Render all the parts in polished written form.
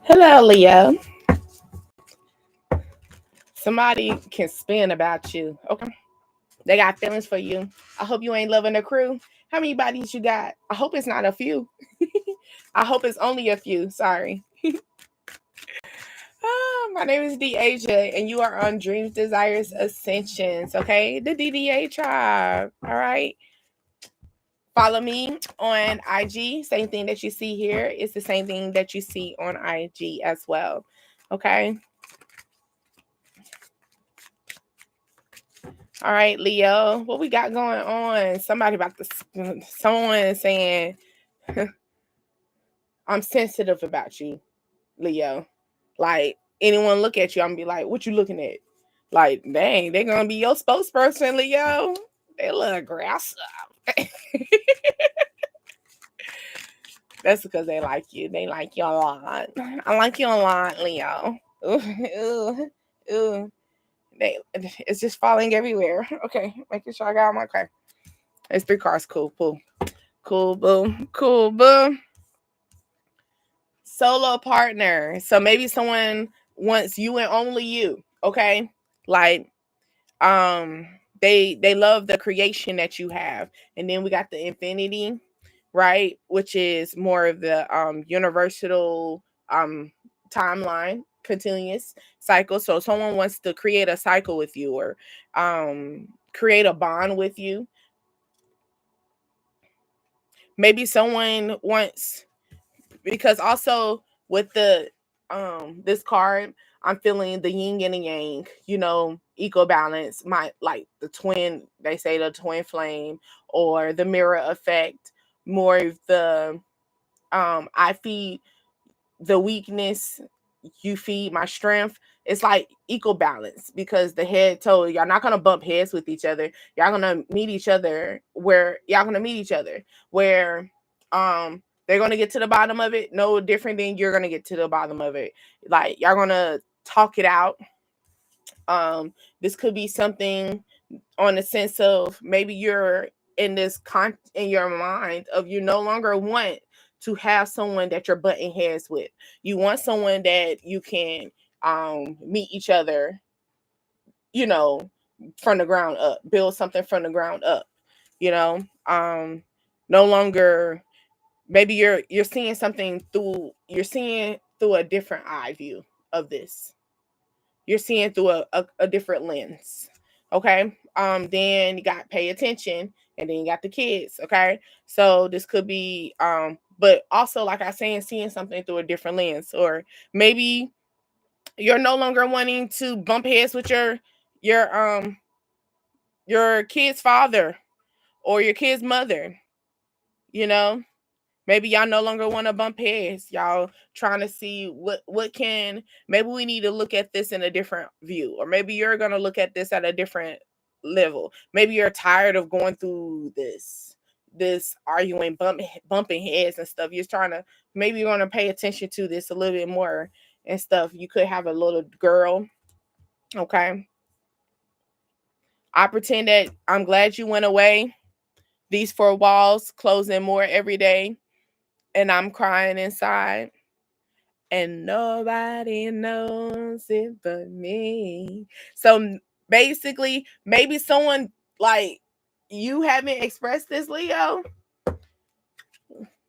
Hello, Leo. Somebody can spin about you. Okay. They got feelings for you. I hope you ain't loving the crew. How many bodies you got? I hope it's not a few. I hope it's only a few. Sorry. My name is Deasia, and you are on Dreams, Desires, Ascensions. Okay. The DDA tribe. All right. Follow me on IG. Same thing that you see here is the same thing that you see on IG as well. Okay. All right, Leo, what we got going on? Somebody about to, someone saying, I'm sensitive about you, Leo. Like, anyone look at you, I'm gonna be like, what you looking at? Like, dang, they're gonna be your spokesperson, Leo. They look aggressive. That's because they like you. They like you a lot. I like you a lot, Leo. Ooh, ooh, ooh. It's just falling everywhere. Okay, making sure I got my car. It's 3 cars. Cool, cool. Cool, boom. Cool, boom. Solo partner. So maybe someone wants you and only you. Okay. Like, they love the creation that you have. And then we got the infinity, right? Which is more of the universal timeline, continuous cycle. So someone wants to create a cycle with you or create a bond with you. Maybe someone wants, because also with the this card, I'm feeling the yin and the yang, eco balance, my like the twin, they say the twin flame or the mirror effect, more of the I feed the weakness, you feed my strength. It's like equal balance because the head told y'all not gonna bump heads with each other. Y'all gonna meet each other where they're gonna get to the bottom of it, no different than you're gonna get to the bottom of it. Like y'all gonna talk it out. This could be something on the sense of maybe you're in this in your mind of you no longer want to have someone that you're butting heads with. You want someone that you can meet each other, you know, from the ground up, build something from the ground up, you know. No longer, maybe you're seeing something through, you're seeing through a different eye view of this. You're seeing through a different lens. Okay. Then you got pay attention, and then you got the kids. Okay. So this could be but also like I saying, seeing something through a different lens. Or maybe you're no longer wanting to bump heads with your your kid's father or your kid's mother, you know. Maybe y'all no longer want to bump heads. Y'all trying to see what can, maybe we need to look at this in a different view. Or maybe you're going to look at this at a different level. Maybe you're tired of going through this arguing, bumping heads and stuff. You're trying to, maybe you're going to pay attention to this a little bit more and stuff. You could have a little girl. Okay. I pretend that I'm glad you went away. These 4 walls closing more every day, and I'm crying inside. And nobody knows it but me. So basically, maybe someone like you haven't expressed this, Leo.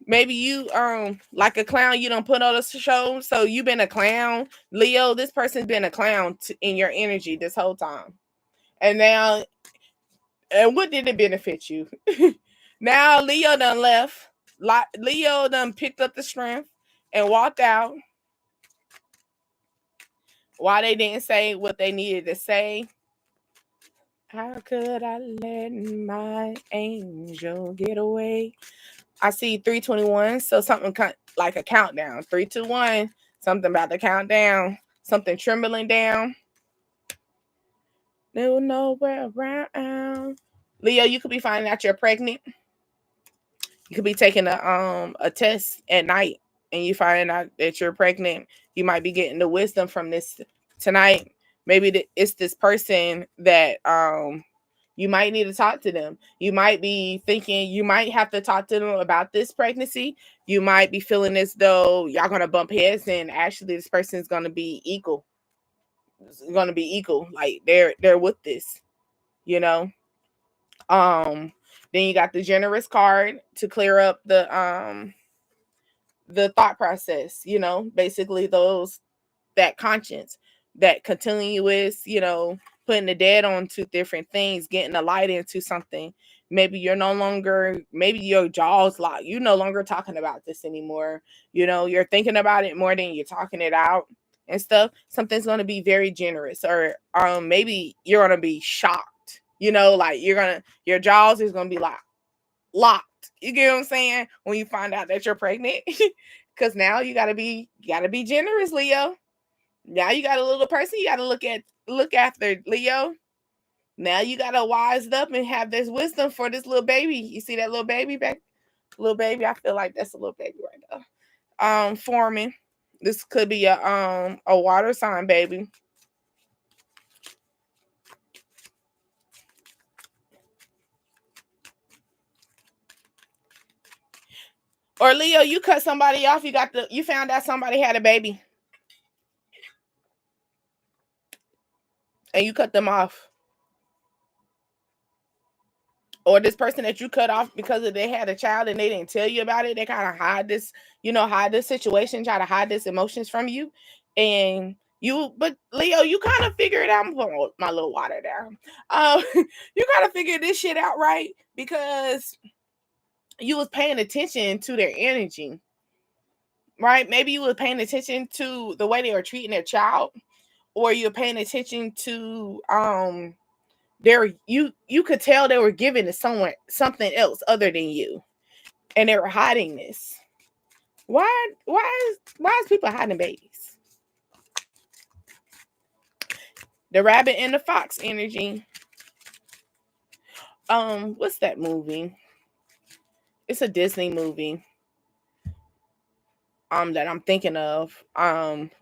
Maybe you like a clown, you don't put on a show, so you've been a clown, Leo. This person's been a clown in your energy this whole time, and now, and what did it benefit you? Now Leo done left. Leo done picked up the strength and walked out. Why they didn't say what they needed to say? How could I let my angel get away? I see 321, so something like a countdown. 321, something about the countdown, something trembling down. No nowhere around. Leo, you could be finding out you're pregnant. You could be taking a test at night and you find out that you're pregnant. You might be getting the wisdom from this tonight. Maybe it's this person that You might need to talk to them. You might be thinking you might have to talk to them about this pregnancy. You might be feeling as though y'all gonna bump heads, and actually this person is gonna be equal. It's gonna be equal. Like they're with this, you know. Then you got the generous card to clear up the thought process, basically those that conscience, that continuous, putting the dead onto different things, getting the light into something. Maybe you're no longer, maybe your jaw's locked. You're no longer talking about this anymore. You're thinking about it more than you're talking it out and stuff. Something's going to be very generous, or maybe you're going to be shocked. Like your jaws is going to be like locked. You get what I'm saying? When you find out that you're pregnant, because now you gotta be generous, Leo. Now you got a little person you gotta look after, Leo. Now you gotta wise up and have this wisdom for this little baby. You see that little baby back? Little baby, I feel like that's a little baby right now. Forming. This could be a water sign baby. Or Leo, you cut somebody off. You found out somebody had a baby, and you cut them off. Or this person that you cut off because they had a child and they didn't tell you about it. They kind of hide this, hide this situation, try to hide this emotions from you. But Leo, you kind of figure it out. I'm putting my little water down. You kind of figure this shit out, right? Because you was paying attention to their energy, right? Maybe you were paying attention to the way they were treating their child, or you're paying attention to you could tell they were giving to someone something else other than you, and they were hiding this. Why is people hiding babies? The rabbit and the fox energy. What's that movie? It's a Disney movie. That I'm thinking of.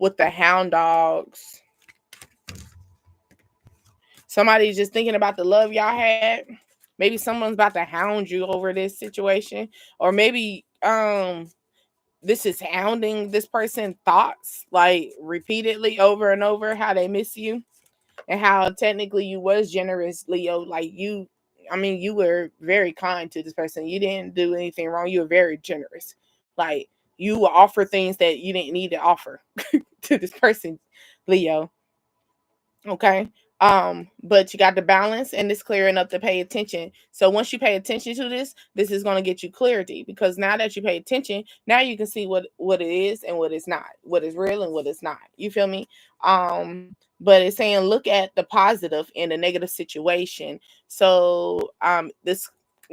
With the hound dogs. Somebody's just thinking about the love y'all had. Maybe someone's about to hound you over this situation. Or maybe this is hounding this person's thoughts, like repeatedly over and over, how they miss you. And how technically you was generous, Leo. Like you were very kind to this person. You didn't do anything wrong. You were very generous. Like you will offer things that you didn't need to offer to this person, Leo. Okay. But you got the balance and it's clearing up to pay attention. So once you pay attention to this is going to get you clarity, because now that you pay attention, now you can see what it is and what it's not, what is real and what is not. You feel me? But it's saying look at the positive in a negative situation. So this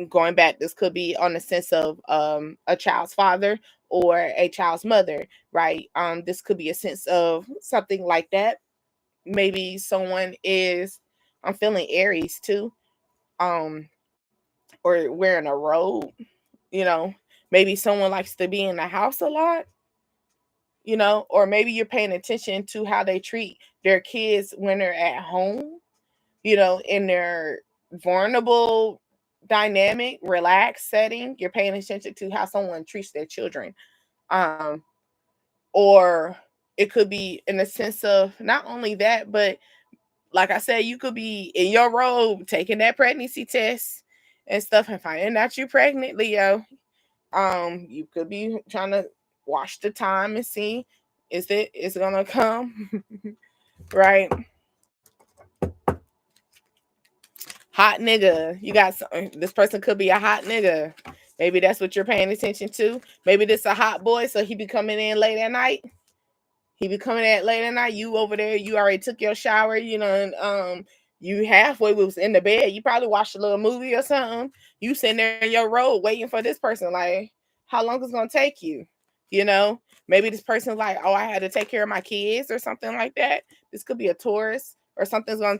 going back, this could be on the sense of a child's father or a child's mother, right? This could be a sense of something like that. Maybe someone is, I'm feeling Aries too, or wearing a robe, maybe someone likes to be in the house a lot, or maybe you're paying attention to how they treat their kids when they're at home, in their vulnerable, dynamic, relaxed setting. You're paying attention to how someone treats their children. Or it could be in the sense of not only that, but like I said, you could be in your robe taking that pregnancy test and stuff and finding out you're pregnant, Leo. You could be trying to watch the time and see is it gonna come, right? Hot nigga. You got this person could be a hot nigga. Maybe that's what you're paying attention to. Maybe this a hot boy, so he be coming in late at night. He be coming at late at night. You over there, you already took your shower, and you halfway was in the bed. You probably watched a little movie or something. You sitting there in your robe waiting for this person. Like, how long is it gonna take you? Maybe this person's like, oh, I had to take care of my kids or something like that. This could be a Taurus, or something's gonna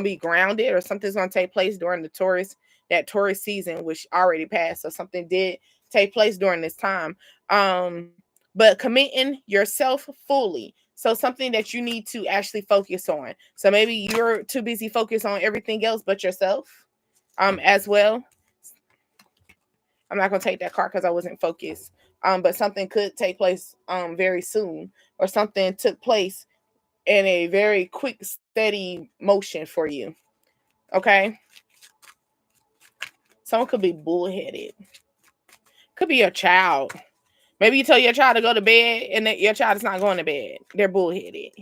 be grounded, or something's gonna take place during that Taurus season, which already passed. So something did take place during this time. But committing yourself fully So something that you need to actually focus on. So maybe you're too busy focused on everything else but yourself as well. I'm not gonna take that card because I wasn't focused. But something could take place very soon, or something took place in a very quick, steady motion for you. Okay. Someone could be bullheaded. Could be your child. Maybe you tell your child to go to bed and that your child is not going to bed. They're bullheaded.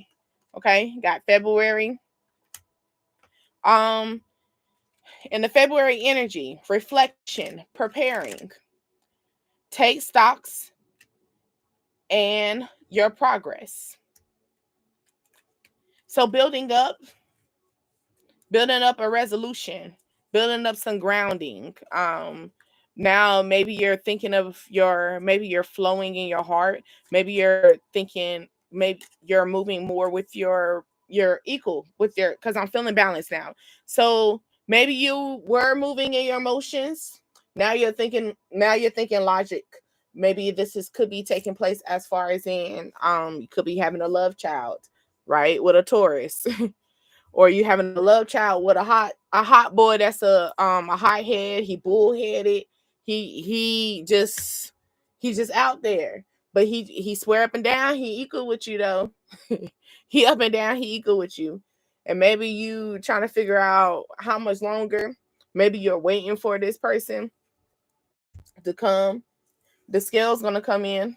Okay. Got February. In the February energy, reflection, preparing, take stocks and your progress. So building up a resolution, building up some grounding. Now maybe you're thinking of maybe you're flowing in your heart. Maybe you're thinking, maybe you're moving more with your equal with your, because I'm feeling balanced now. So maybe you were moving in your emotions. Now you're thinking logic. Maybe could be taking place as far as in you could be having a love child, right? With a Taurus. Or you having a love child with a hot boy that's a hot head. He bullheaded. He just out there. But he swear up and down he equal with you though. He up and down he equal with you. And maybe you trying to figure out how much longer. Maybe you're waiting for this person to come. The scale's gonna come in.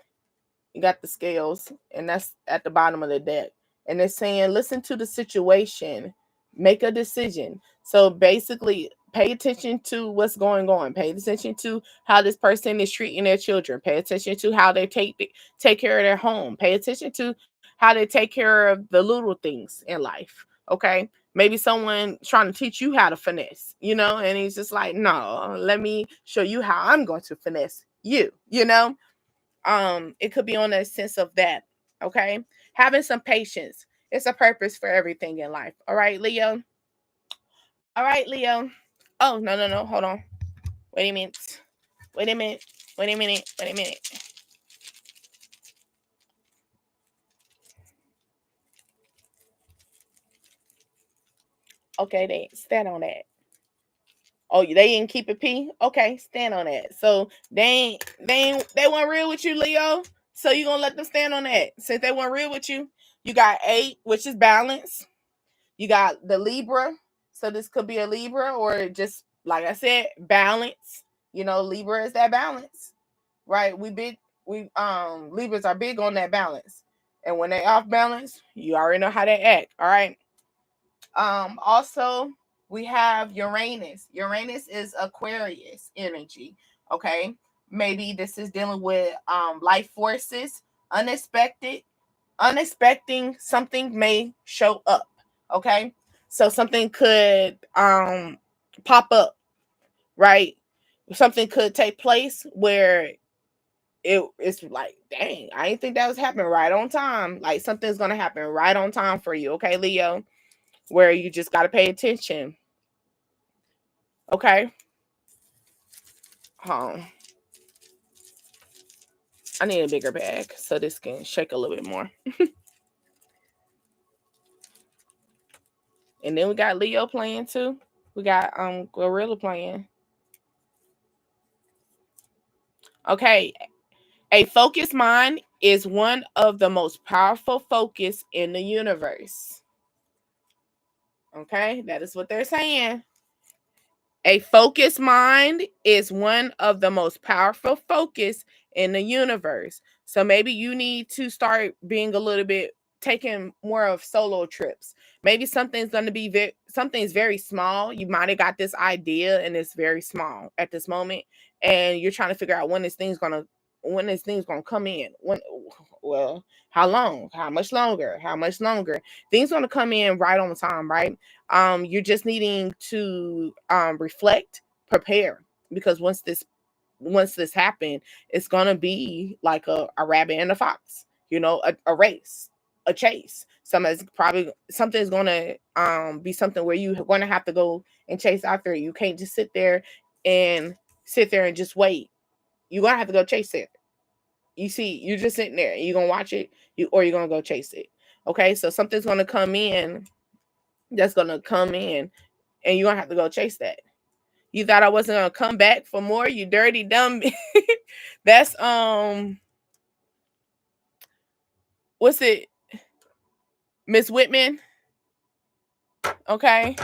You got the scales, and that's at the bottom of the deck. And it's saying, listen to the situation, make a decision. So basically, pay attention to what's going on. Pay attention to how this person is treating their children. Pay attention to how they take care of their home. Pay attention to how they take care of the little things in life. Okay. Maybe someone trying to teach you how to finesse, and he's just like, no, let me show you how I'm going to finesse you. It could be on a sense of that. Okay. Having some patience. It's a purpose for everything in life. All right, Leo. All right, Leo. Oh, no. Hold on. Wait a minute. Wait a minute. Wait a minute. Wait a minute. Okay, they stand on that. Oh, they didn't keep it P? Okay, stand on that. So they weren't real with you, Leo. So you gonna let them stand on that. Since they weren't real with you, you got 8, which is balance. You got the Libra. So this could be a Libra, or just like I said, balance. Libra is that balance. Right? We Libras are big on that balance. And when they off balance, you already know how they act. All right. Also we have Uranus. Uranus is Aquarius energy. Okay. Maybe this is dealing with life forces, unexpected something may show up. Okay. So something could pop up, right? Something could take place where it's like, dang, I didn't think that was happening right on time. Like something's gonna happen right on time for you, okay, Leo? Where you just gotta pay attention. Okay. I need a bigger bag so this can shake a little bit more. And then we got Leo playing too. We got Gorilla playing. Okay. A focused mind is one of the most powerful focus in the universe. Okay, that is what they're saying. A focused mind is one of the most powerful focus in the universe. So maybe you need to start being a little bit taking more of solo trips. Maybe something's going to be something's very small. You might have got this idea and it's very small at this moment, and you're trying to figure out when this thing's going to come in. Well, how long? How much longer? How much longer? Things going to come in right on time, right? You're just needing to reflect, prepare, because once this happened, it's gonna be like a rabbit and a fox, a race, a chase. Something's gonna be something where you're gonna have to go and chase after it. You can't just sit there and just wait. You're gonna have to go chase it. You see, you're just sitting there. You're gonna watch it, or you're gonna go chase it. Okay, so something's going to come in that's going to come in, and you're going to have to go chase that. You thought I wasn't going to come back for more, you dirty dumb. That's what's it, Miss Whitman? Okay.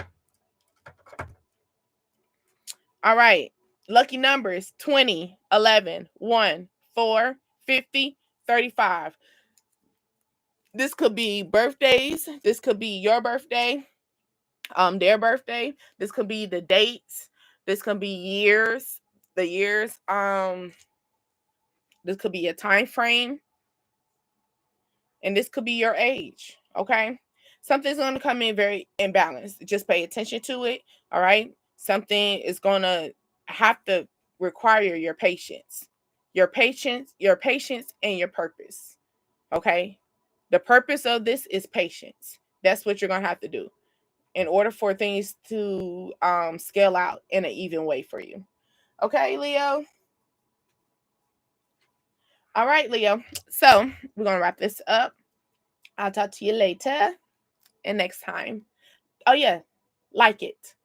All right. Lucky numbers 20, 11, 1, 4, 50, 35. This could be birthdays. This could be your birthday, their birthday. This could be the dates. This could be years, the years. This could be a time frame, and this could be your age. Okay. Something's going to come in very imbalanced. Just pay attention to it. All right. Something is going to have to require your patience, and your purpose. Okay. The purpose of this is patience. That's what you're going to have to do in order for things to scale out in an even way for you. Okay, Leo? All right, Leo. So we're going to wrap this up. I'll talk to you later and next time. Oh, yeah. Like it.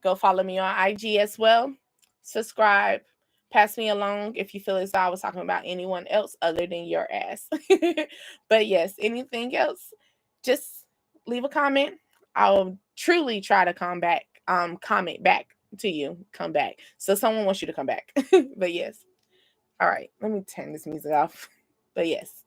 Go follow me on IG as well. Subscribe. Pass me along if you feel as though I was talking about anyone else other than your ass. But yes, anything else, just leave a comment. I'll truly try to comment back to you. Come back. So someone wants you to come back. But yes. All right. Let me turn this music off. But yes.